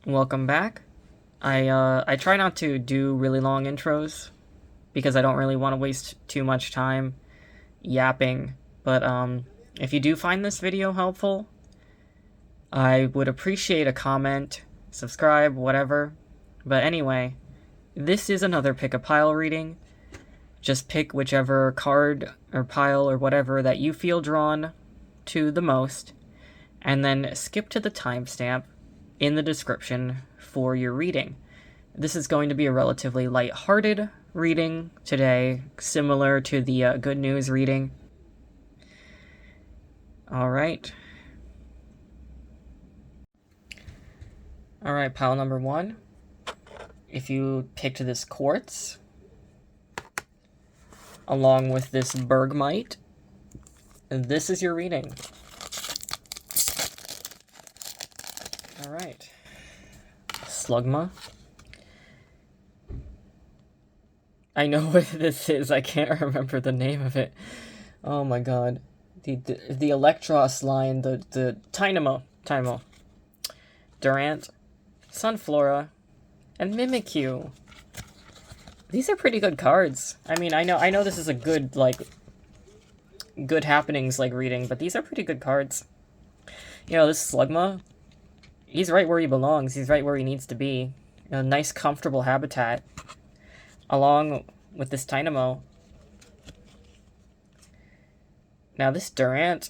Welcome back. I try not to do really long intros because I don't really want to waste too much time yapping. But if you do find this video helpful, I would appreciate a comment, subscribe, whatever. But anyway, this is another pick a pile reading. Just pick whichever card or pile or whatever that you feel drawn to the most, and then skip to the timestamp in the description for your reading. This is going to be a relatively light-hearted reading today, similar to the good news reading. Alright, pile number 1. If you picked this quartz, along with this bergmite, this is your reading. Alright. Slugma. I know what this is, I can't remember the name of it. Oh my god. The Electros line, the Tynamo. Durant, Sunflora, and Mimikyu. These are pretty good cards. I mean, I know this is a good, good happenings, reading, but these are pretty good cards. You know, this Slugma, he's right where he belongs. He's right where he needs to be. A nice, comfortable habitat. Along with this Tynamo. Now, this Durant,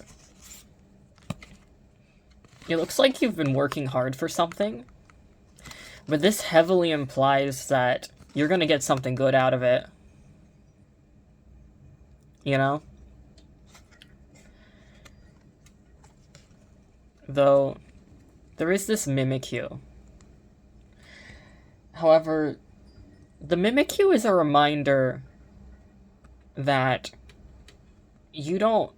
it looks like you've been working hard for something. But this heavily implies that you're going to get something good out of it. You know? Though, there is this Mimikyu. However, the Mimikyu is a reminder that you don't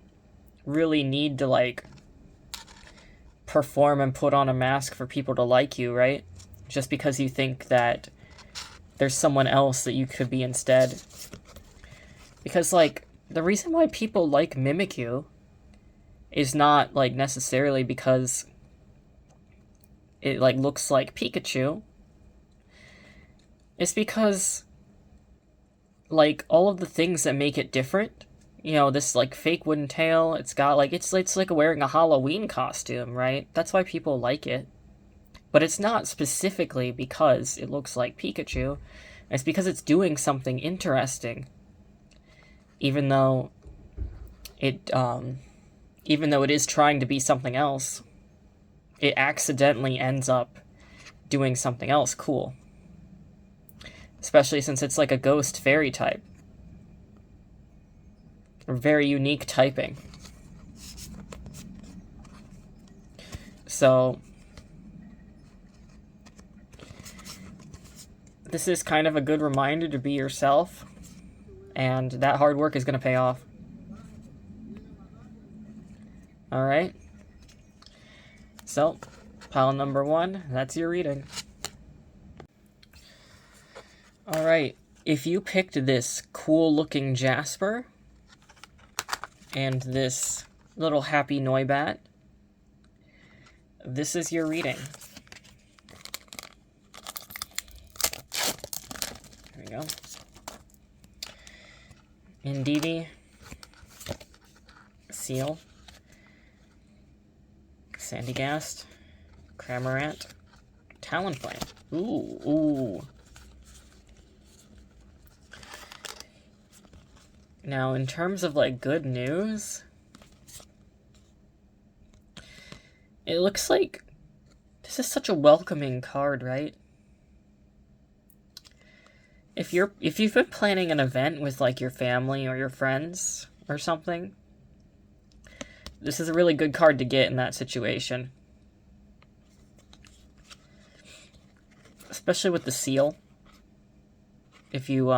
really need to, perform and put on a mask for people to like you, right? Just because you think that there's someone else that you could be instead. Because, the reason why people like Mimikyu is not, necessarily because it, looks like Pikachu. It's because, all of the things that make it different, you know, this, fake wooden tail, it's got, it's like wearing a Halloween costume, right? That's why people like it. But it's not specifically because it looks like Pikachu. It's because it's doing something interesting. Even though it is trying to be something else, it accidentally ends up doing something else cool. Especially since it's like a ghost fairy type. A very unique typing. So, this is kind of a good reminder to be yourself, and that hard work is going to pay off. Alright. So, pile number 1, that's your reading. Alright, if you picked this cool-looking Jasper and this little happy Noibat, this is your reading. There we go. Indeedee, Seal, Sandygast, Cramorant, Talonflame. Ooh. Now, in terms of, good news, it looks like this is such a welcoming card, right? If you've been planning an event with, your family or your friends or something, this is a really good card to get in that situation. Especially with the seal. If you,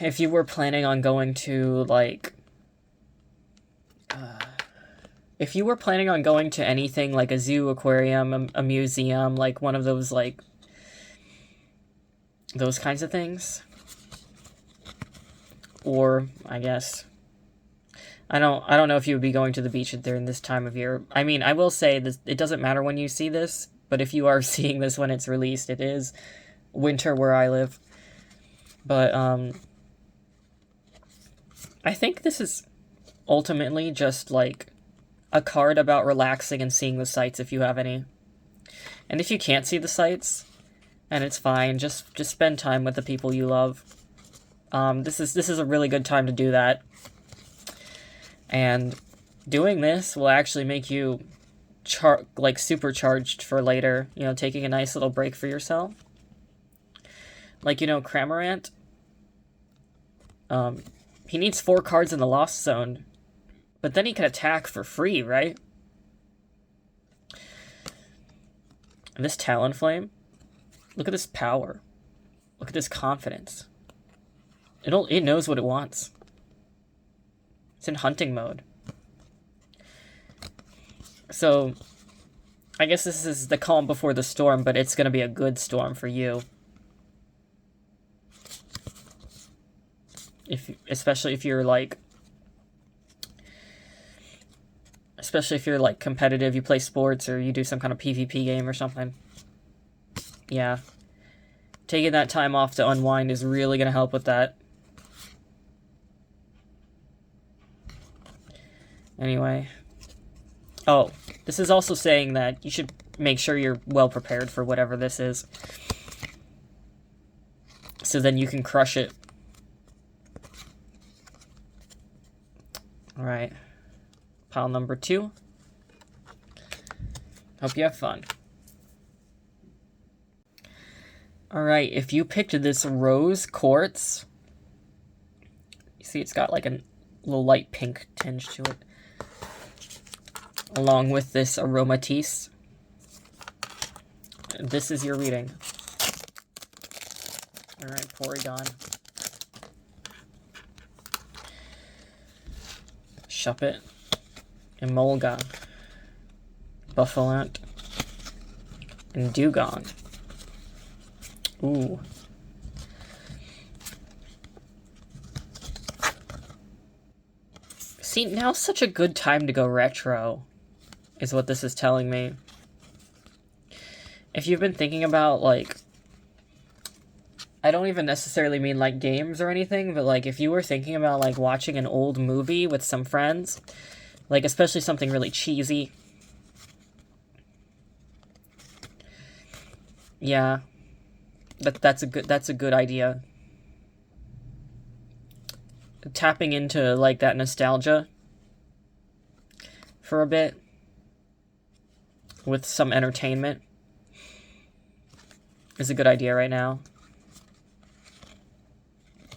if you were planning on going to, if you were planning on going to anything like a zoo, aquarium, a museum, one of those, those kinds of things. Or, I guess, I don't know if you would be going to the beach during this time of year. I mean, I will say this, it doesn't matter when you see this, but if you are seeing this when it's released, it is winter where I live. But I think this is ultimately just like a card about relaxing and seeing the sights if you have any. And if you can't see the sights, and it's fine, just spend time with the people you love. This is a really good time to do that. And doing this will actually make you supercharged for later, you know, taking a nice little break for yourself. Like, you know, Cramorant, he needs 4 cards in the Lost Zone, but then he can attack for free, right? And this Talonflame, look at this power. Look at this confidence. It knows what it wants. It's in hunting mode. So, I guess this is the calm before the storm, but it's going to be a good storm for you. Especially if you're competitive, you play sports, or you do some kind of PvP game or something. Yeah. Taking that time off to unwind is really going to help with that. Anyway. Oh, this is also saying that you should make sure you're well prepared for whatever this is. So then you can crush it. Alright. Pile number 2. Hope you have fun. Alright, if you picked this Rose Quartz, you see it's got like a little light pink tinge to it, along with this Aromatisse, this is your reading. Alright, Porygon, Shuppet, Emolga, Buffalant, and Dugong. Ooh. See, now's such a good time to go retro, is what this is telling me. If you've been thinking about, like, I don't even necessarily mean, like, games or anything, but, like, if you were thinking about, like, watching an old movie with some friends, like, especially something really cheesy. Yeah. That's a good idea. Tapping into, like, that nostalgia for a bit with some entertainment is a good idea right now.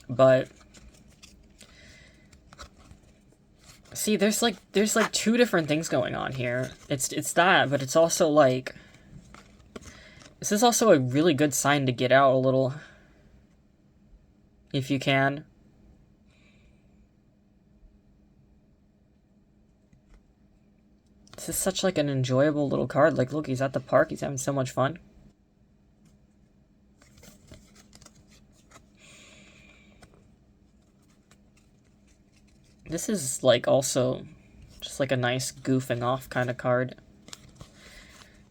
But see, there's like 2 different things going on here. It's that, but it's also like, this is also a really good sign to get out a little, if you can. This is such like an enjoyable little card. Like, look, he's at the park. He's having so much fun. This is like also just like a nice goofing off kind of card.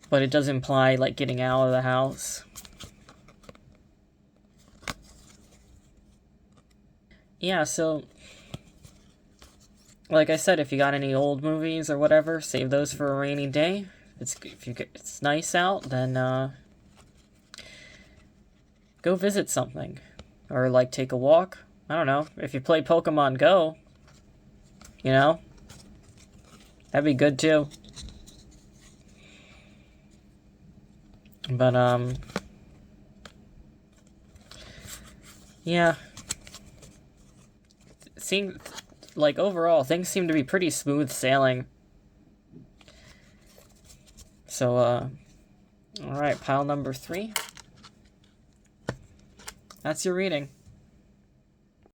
But it does imply like getting out of the house. Yeah, so like I said, if you got any old movies or whatever, save those for a rainy day. It's nice out, then go visit something, or like take a walk. I don't know. If you play Pokemon Go, you know, that'd be good too. But yeah. Like, overall, things seem to be pretty smooth sailing. So, alright, pile number 3. That's your reading.